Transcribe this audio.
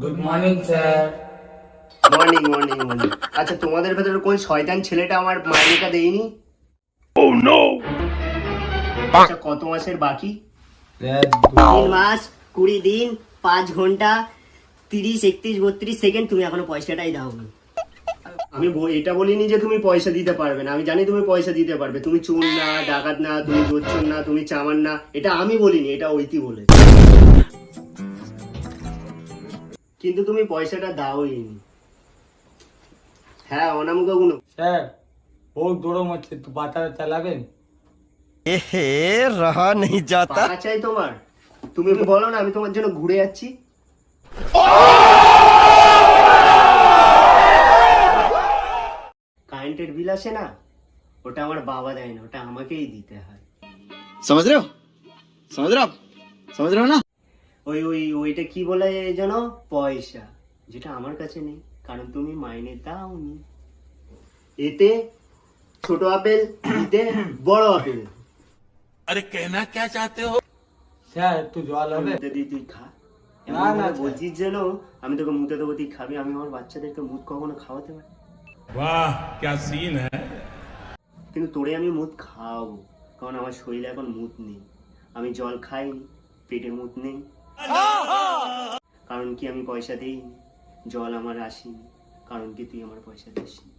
Good morning sir. Morning morning morning. আচ্ছা, তোমাদের ভেতরে কোন শয়তান ছেলেটা আমার মাইনেটা দেয়নি? আচ্ছা, কত মাসের বাকি? স্যার 3 মাস 20 দিন 5 ঘন্টা 30 31 32 সেকেন্ড, তুমি এখনো পয়সাটাই দাওনি। আমি এটা বলিনি যে তুমি পয়সা দিতে পারবে না, আমি জানি তুমি পয়সা দিতে পারবে। তুমি চোর না, ডাকাত না, তুমি জোচ্চোর না, তুমি চামার না, এটা আমি বলিনি, এটা ওইতি বলে। কিন্তু তুমি পয়সাটা দাওই নি। হ্যাঁ, অনামুখগুলো স্যার বহুত গরম হচ্ছে, তো বাতারা চালাবেন? এহে রহা नहीं जाता। টাকা চাই তোমার? তুমি বলো না, আমি তোমার জন্য ঘুরে যাচ্ছি। কারেন্টের বিল আসে না, ওটা আমার বাবা দেয় না, ওটা আমাকেই দিতে হয়। समझ रहे हो समझ रहे हो आप समझ रहे हो ना। ওইটা কি বলে যেন, পয়সা, যেটা আমার কাছে নেই, কারণ তুমি মাইনে দাওনি। এতে ছোট আপেল, দিতে বড় আপেল। अरे कहना क्या चाहते हो? স্যার একটু জল হবে? মুতে দিই, তুই খা। না, না, না স্যার। বলছিস যেন আমি তোকে মুতে দেবো, তুই খাবি। আমি আমার বাচ্চাদেরকে মুদ কখনো খাওয়াতে পারি? वाह क्या सीन है। কিন্তু তোরে আমি মুদ খাওয়াবো, কারণ আমার শরীরে এখন মুদ নেই। আমি জল খাইনি, পেটে মুদ নেই। কারণ কি আমি পয়সা দিইনি। জল আমার আসেনি, কারণ কি তুই আমার পয়সা দিসনি।